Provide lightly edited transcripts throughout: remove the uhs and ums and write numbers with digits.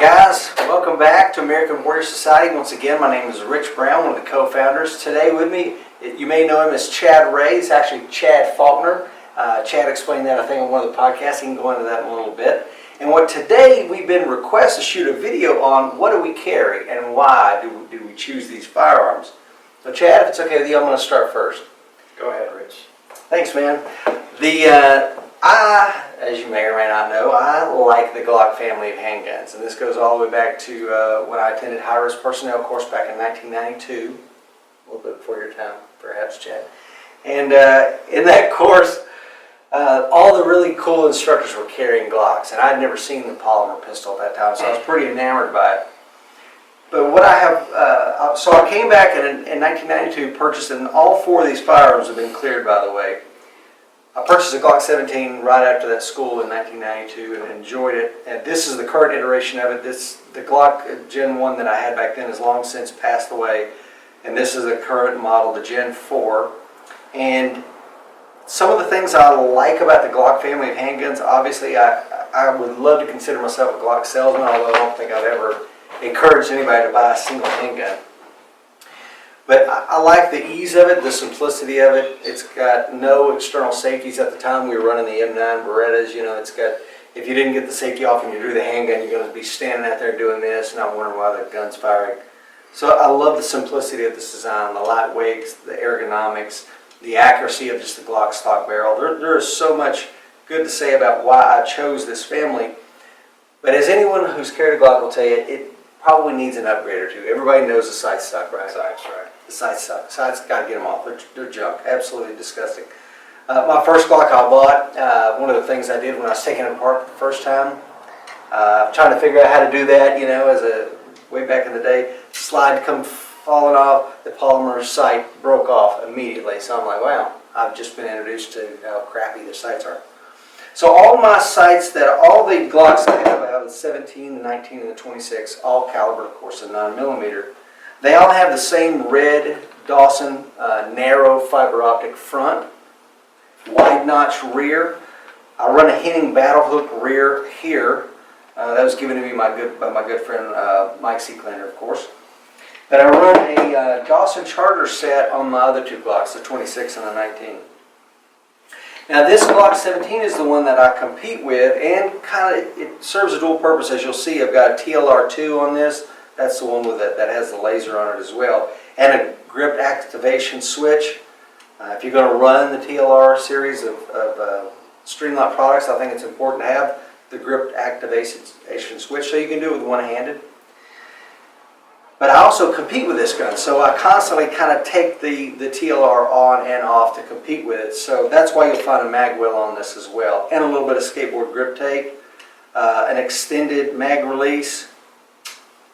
Guys, welcome back to American Warrior Society. Once again, my name is Rich Brown, one of the co-founders. Today with me, you may know him as Chad Ray. It's actually Chad Faulkner. Chad explained that, I think, on one of the podcasts. He can go into that in a little bit. And today we've been requested to shoot a video on what do we carry and why do we choose these firearms. So Chad, if it's okay with you, I'm going to start first. Go ahead, Rich. Thanks, man. As you may or may not know, I like the Glock family of handguns, and this goes all the way back to when I attended high-risk personnel course back in 1992, a little bit before your time, perhaps, Chad. And in that course, all the really cool instructors were carrying Glocks, and I'd never seen the polymer pistol at that time, so I was pretty enamored by it. But what I have, so I came back and in 1992 purchased, and all four of these firearms have been cleared, by the way. I purchased a Glock 17 right after that school in 1992 and enjoyed it. And this is the current iteration of it. The Glock Gen 1 that I had back then has long since passed away. And this is the current model, the Gen 4. And some of the things I like about the Glock family of handguns, obviously I would love to consider myself a Glock salesman, although I don't think I've ever encouraged anybody to buy a single handgun. But I like the ease of it, the simplicity of it. It's got no external safeties. At the time we were running the M9 Berettas, you know, it's got, if you didn't get the safety off and you drew the handgun, you're going to be standing out there doing this, not wondering why the gun's firing. So I love the simplicity of this design, the lightweight, the ergonomics, the accuracy of just the Glock stock barrel. There is so much good to say about why I chose this family. But as anyone who's carried a Glock will tell you, it probably needs an upgrade or two. Everybody knows the sights suck, right? Sights, right. The sights suck. Sights, got to get them off. They're junk. Absolutely disgusting. My first Glock I bought, one of the things I did when I was taking it apart the first time, trying to figure out how to do that, you know, way back in the day, slide come falling off, the polymer sight broke off immediately. So I'm like, wow, I've just been introduced to how crappy the sights are. So all my sights, all the Glocks I have the 17, the 19, and the 26, all caliber, of course, a 9mm. They all have the same red Dawson narrow fiber optic front, wide notch rear. I run a Henning battle hook rear here. That was given to me by my good friend Mike Seaclander, of course. But I run a Dawson Charger set on my other two Glocks, the 26 and the 19. Now this Glock 17 is the one that I compete with, and it serves a dual purpose. As you'll see, I've got a TLR2 on this. That's the one that has the laser on it as well, and a grip activation switch. If you're going to run the TLR series of Streamlight products, I think it's important to have the grip activation switch so you can do it with one-handed. But I also compete with this gun, so I constantly kind of take the TLR on and off to compete with it. So that's why you'll find a mag well on this as well, and a little bit of skateboard grip tape, an extended mag release,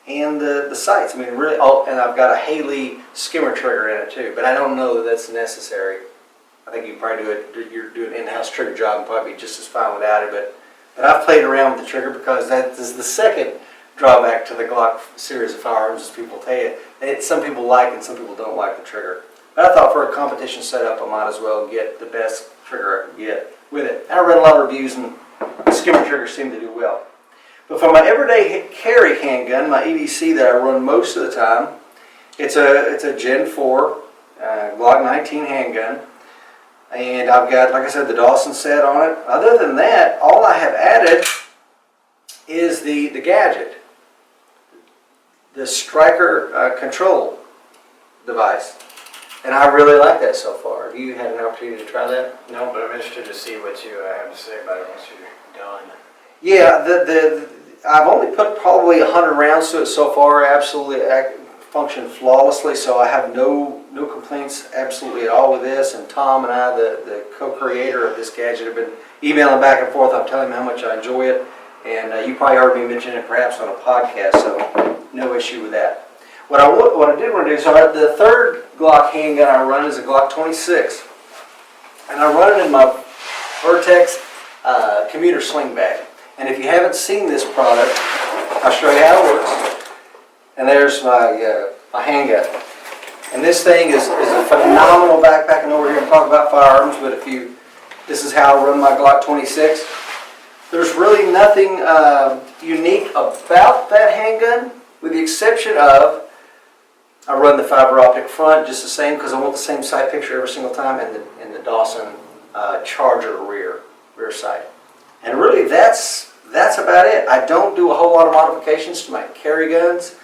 and the sights. I mean, really, and I've got a Haley skimmer trigger in it too, but I don't know that that's necessary. I think you can probably you're doing an in-house trigger job and probably be just as fine without it, but I've played around with the trigger because that is the second drawback to the Glock series of firearms, as people tell you. Some people like and some people don't like the trigger. But I thought for a competition setup, I might as well get the best trigger I can get with it. And I read a lot of reviews, and the skimmer triggers seem to do well. But for my everyday carry handgun, my EDC that I run most of the time, it's a Gen 4 Glock 19 handgun. And I've got, like I said, the Dawson set on it. Other than that, all I have added is the gadget. The Striker control device. And I really like that so far. Have you had an opportunity to try that? No, but I'm interested to see what you have to say about it once you're done. Yeah, I've only put probably 100 rounds to it so far. Absolutely functioned flawlessly, so I have no complaints absolutely at all with this. And Tom and I, the co-creator of this gadget, have been emailing back and forth. I'm telling him how much I enjoy it. And you probably heard me mention it perhaps on a podcast, so no issue with that. What I did want to do, so the third Glock handgun I run is a Glock 26. And I run it in my Vertex commuter sling bag. And if you haven't seen this product, I'll show you how it works. And there's my handgun. And this thing is a phenomenal backpack. I know we're here to talk about firearms, but this is how I run my Glock 26. There's really nothing unique about that handgun, with the exception of I run the fiber optic front just the same because I want the same sight picture every single time, and the Dawson Charger rear sight. And really, that's about it. I don't do a whole lot of modifications to my carry guns.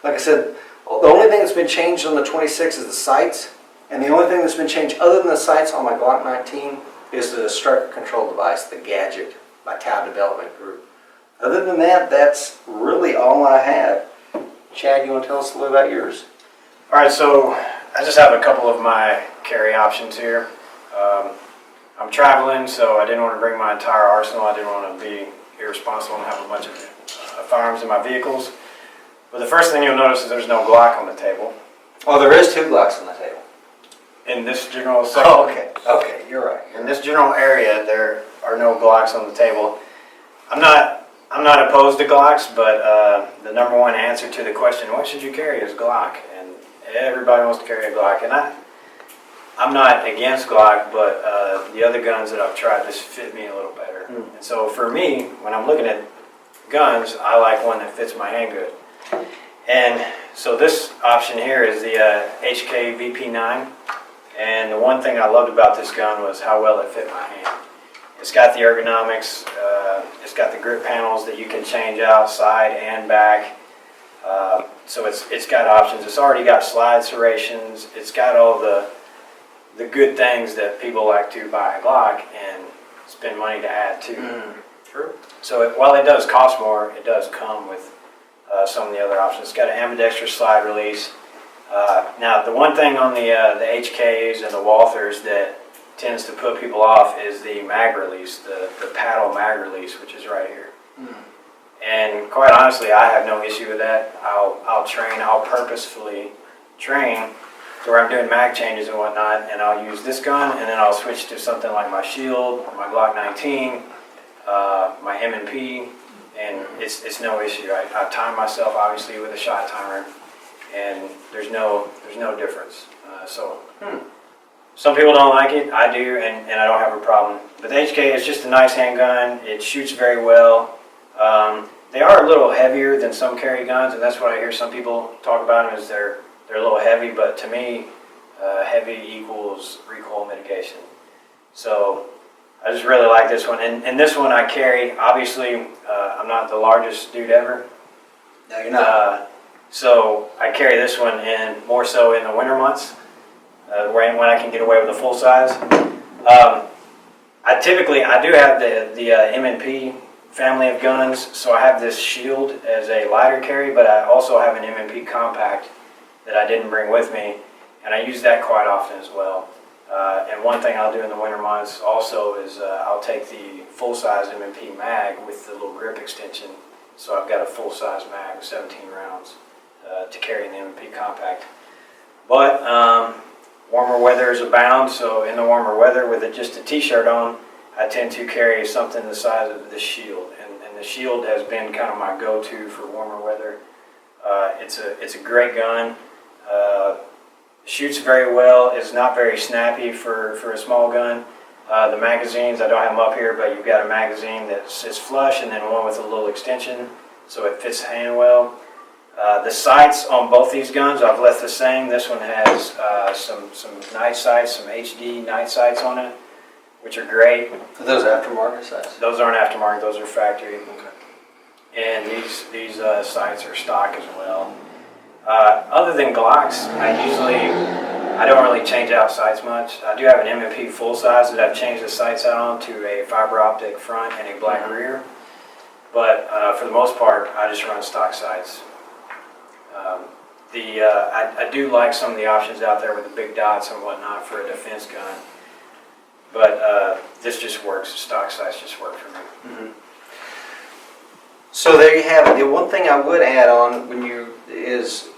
Like I said, the only thing that's been changed on the 26 is the sights, and the only thing that's been changed other than the sights on my Glock 19 is the striker control device, the Gadget, by Tau Development Group. Other than that, that's really all I have. Chad, you want to tell us a little about yours? All right, so I just have a couple of my carry options here. I'm traveling, so I didn't want to bring my entire arsenal. I didn't want to be irresponsible and have a bunch of firearms in my vehicles. But the first thing you'll notice is there's no Glock on the table. Oh, there is 2 Glocks on the table. In this general section, Okay, you're right. in this general area, there are no Glocks on the table. I'm not opposed to Glocks, but the number one answer to the question, what should you carry, is Glock. And everybody wants to carry a Glock. And I'm not against Glock, but the other guns that I've tried just fit me a little better. And so for me, when I'm looking at guns, I like one that fits my handgun. And so this option here is the HK VP9. And the one thing I loved about this gun was how well it fit my hand. It's got the ergonomics, it's got the grip panels that you can change out side and back. So it's got options. It's already got slide serrations. It's got all the good things that people like to buy a Glock and spend money to add to. True. So while it does cost more, it does come with some of the other options. It's got an ambidextrous slide release. Now, the one thing on the HKs and the Walthers that tends to put people off is the mag release, the paddle mag release, which is right here. And quite honestly, I have no issue with that. I'll purposefully train to where I'm doing mag changes and whatnot, and I'll use this gun, and then I'll switch to something like my Shield, my Glock 19, my M&P, and it's no issue. I time myself obviously with a shot timer, and there's no difference. Some people don't like it. I do, and I don't have a problem. But the HK is just a nice handgun. It shoots very well. They are a little heavier than some carry guns, and that's what I hear some people talk about them, is they're a little heavy, but to me, heavy equals recoil mitigation. So I just really like this one. And this one I carry, obviously, I'm not the largest dude ever. No, you're not. So I carry this one more so in the winter months, when I can get away with a full size. I do have the M&P family of guns, so I have this Shield as a lighter carry, but I also have an M&P compact that I didn't bring with me, and I use that quite often as well. And one thing I'll do in the winter months also is I'll take the full-size M&P mag with the little grip extension, so I've got a full-size mag with 17 rounds to carry in the M&P compact. But warmer weathers abound, so in the warmer weather with just a t-shirt on, I tend to carry something the size of the Shield, and the Shield has been kind of my go-to for warmer weather. It's a great gun. Shoots very well. It's not very snappy for a small gun. The magazines, I don't have them up here, but you've got a magazine that sits flush and then one with a little extension, so it fits the hand well. The sights on both these guns I've left the same. This one has some night sights, some HD night sights on it, which are great. Are those aftermarket sights? Those aren't aftermarket, those are factory. Okay. And these sights are stock as well. Other than Glocks, I don't really change out sights much. I do have an M&P full size that I've changed the sights out on to a fiber optic front and a black rear. But for the most part, I just run stock sights. I do like some of the options out there with the big dots and whatnot for a defense gun. But this just works. Stock sights just work for me. So there you have it. The one thing I would add on is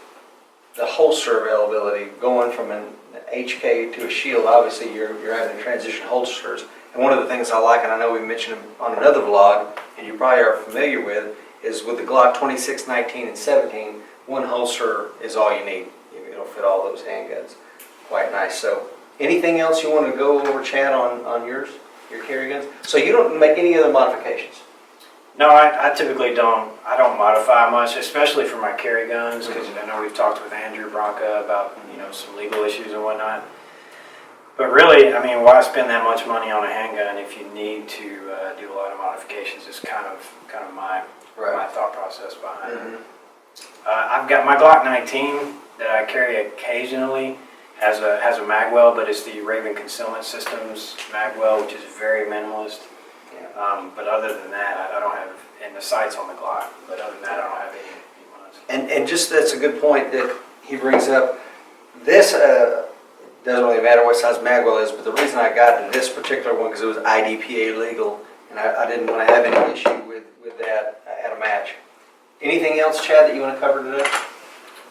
the holster availability. Going from an HK to a Shield, obviously you're having to transition holsters. And one of the things I like, and I know we mentioned them on another vlog, and you probably are familiar with, is with the Glock 26, 19, and 17, one holster is all you need. It'll fit all those handguns. Quite nice. So anything else you want to go over, Chad, on your carry guns? So you don't make any other modifications? No, I typically don't. I don't modify much, especially for my carry guns, because I know we've talked with Andrew Bronca about some legal issues and whatnot. But really, I mean, why spend that much money on a handgun if you need to do a lot of modifications? Is kind of my thought process behind it. I've got my Glock 19 that I carry occasionally. Has a magwell, but it's the Raven Concealment Systems magwell, which is very minimalist. But other than that, I don't have, and the sights on the Glock, but other than that, I don't have any ones. And just that's a good point that he brings up. This doesn't really matter what size magwell is, but the reason I got this particular one because it was IDPA legal, and I didn't want to have any issue with that at a match. Anything else, Chad, that you want to cover today?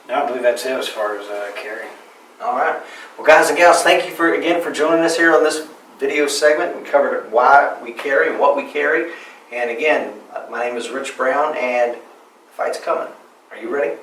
No, I believe that's it as far as carrying. All right. Well, guys and gals, thank you again for joining us here on this video segment. We covered why we carry and what we carry. And again, my name is Rich Brown, and the fight's coming. Are you ready?